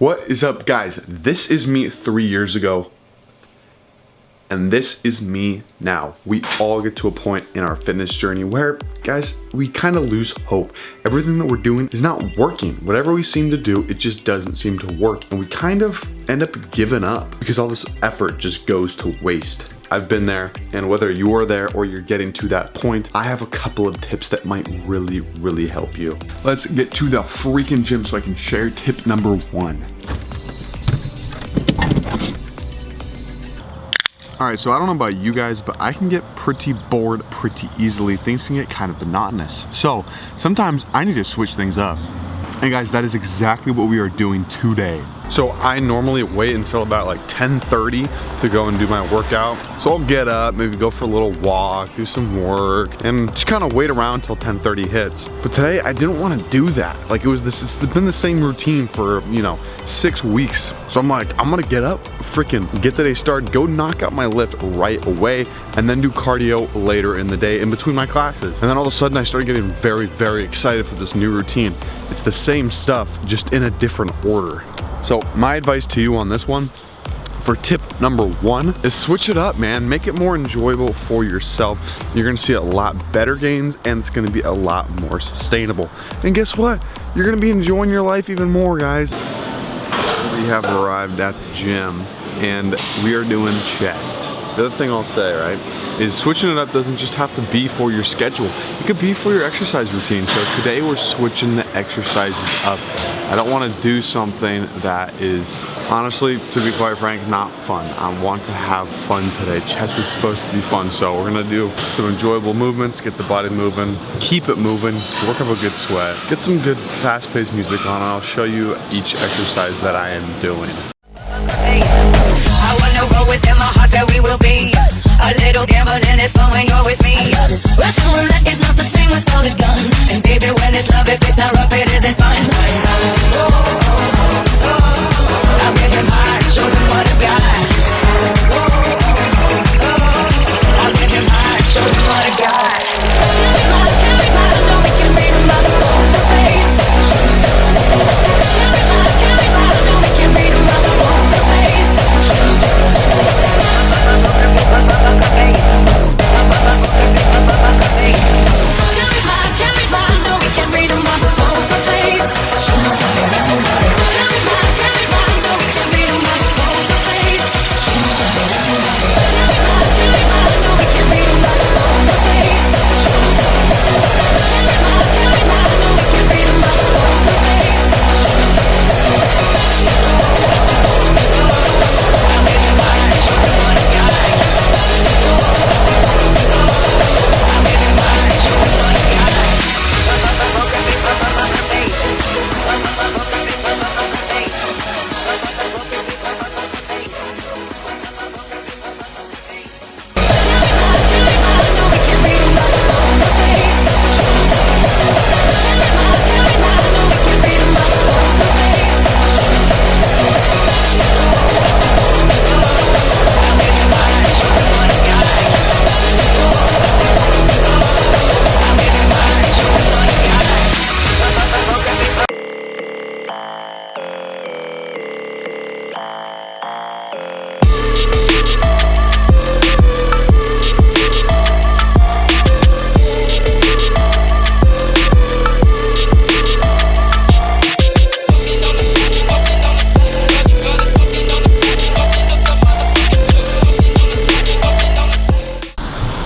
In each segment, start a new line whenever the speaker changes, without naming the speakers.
What is up, guys? This is me 3 years ago, and this is me now. We all get to a point in our fitness journey where, guys, we kind of lose hope. Everything that we're doing is not working. Whatever we seem to do, it just doesn't seem to work, and we kind of end up giving up because all this effort just goes to waste. I've been there, and whether you are there or you're getting to that point, I have a couple of tips that might really help you. Let's get to the freaking gym so I can share tip number 1. All right, so I don't know about you guys, but I can get pretty bored pretty easily. Things can get kind of monotonous. So sometimes I need to switch things up. And guys, that is exactly what we are doing today. So I normally wait until about like 10:30 to go and do my workout. So I'll get up, maybe go for a little walk, do some work, and just kind of wait around until 10:30 hits. But today I didn't want to do that. Like it's been the same routine for, 6 weeks. So I'm like, I'm gonna get up, freaking get the day started, go knock out my lift right away, and then do cardio later in the day in between my classes. And then all of a sudden I started getting very excited for this new routine. It's the same stuff, just in a different order. So my advice to you on this one, for tip number 1, is switch it up, man. Make it more enjoyable for yourself. You're gonna see a lot better gains, and it's gonna be a lot more sustainable. And guess what? You're gonna be enjoying your life even more, guys. We have arrived at the gym, and we are doing chest. The other thing I'll say, right, is switching it up doesn't just have to be for your schedule. It could be for your exercise routine. So today we're switching the exercises up. I don't want to do something that is, honestly, to be quite frank, not fun. I want to have fun today. Chest is supposed to be fun, so we're gonna do some enjoyable movements, get the body moving, keep it moving, work up a good sweat, get some good fast-paced music on, and I'll show you each exercise that I am doing.
I wanna roll with them, my heart that we will be a little gambling, it's fun when you're with me. Russian roulette is not the same without a gun. And baby, when it's love, if it's not rough, it isn't fun. I'll give you mine, show them what I've got. I'll give you mine, show them what I got. Everybody, know we can read them by the face. Everybody, know we can read them by the face.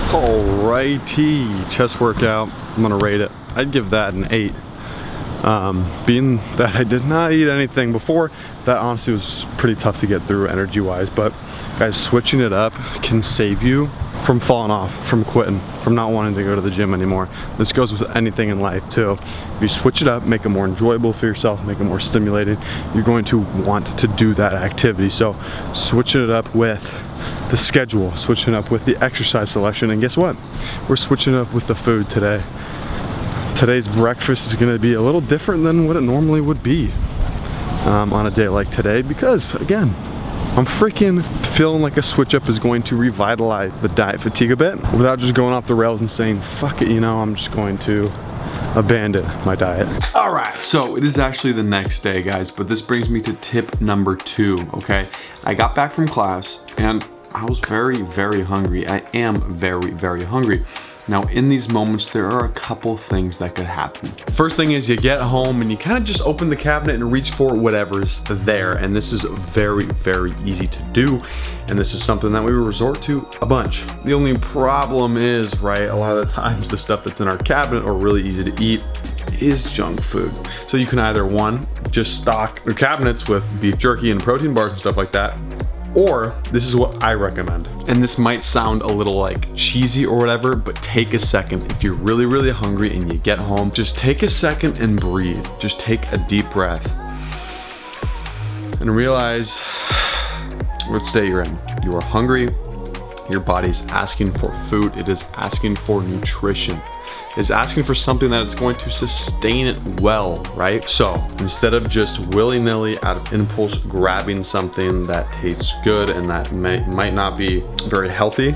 Alrighty, chest workout, I'm gonna rate it. I'd give that an 8. Being that I did not eat anything before, that honestly was pretty tough to get through energy wise, but guys, switching it up can save you from falling off, from quitting, from not wanting to go to the gym anymore. This goes with anything in life too. If you switch it up, make it more enjoyable for yourself, make it more stimulating, you're going to want to do that activity. So switching it up with the schedule, switching up with the exercise selection, and guess what? We're switching up with the food today. Today's breakfast is gonna be a little different than what it normally would be on a day like today, because again, I'm freaking feeling like a switch up is going to revitalize the diet fatigue a bit without just going off the rails and saying, fuck it, I'm just going to abandon my diet. All right, so it is actually the next day, guys, but this brings me to tip number 2, okay? I got back from class and I was very, very hungry. I am very, very hungry. Now, in these moments, there are a couple things that could happen. First thing is you get home and you kind of just open the cabinet and reach for whatever's there. And this is very, very easy to do. And this is something that we resort to a bunch. The only problem is, right, a lot of the times the stuff that's in our cabinet or really easy to eat is junk food. So you can either, one, just stock your cabinets with beef jerky and protein bars and stuff like that, or this is what I recommend. And this might sound a little like cheesy or whatever, but take a second. If you're really, really hungry and you get home, just take a second and breathe. Just take a deep breath and realize what state you're in. You are hungry. Your body's asking for food. It is asking for nutrition. Is asking for something that is going to sustain it well, right? So instead of just willy-nilly out of impulse grabbing something that tastes good and that might not be very healthy,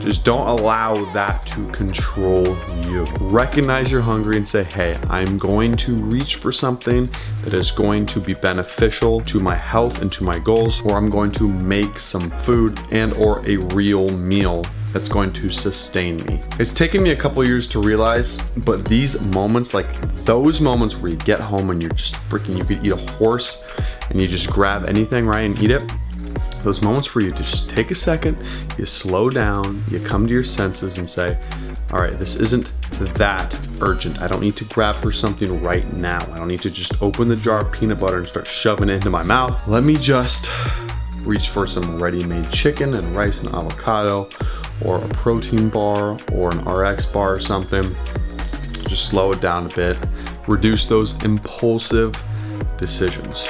just don't allow that to control you. Recognize you're hungry and say, hey, I'm going to reach for something that is going to be beneficial to my health and to my goals, or I'm going to make some food and or a real meal that's going to sustain me. It's taken me a couple years to realize, but these moments, like those moments where you get home and you're just freaking, you could eat a horse and you just grab anything, right, and eat it. Those moments where you just take a second, you slow down, you come to your senses and say, all right, this isn't that urgent. I don't need to grab for something right now. I don't need to just open the jar of peanut butter and start shoving it into my mouth. Let me just reach for some ready-made chicken and rice and avocado, or a protein bar or an RX bar or something. Just slow it down a bit. Reduce those impulsive decisions.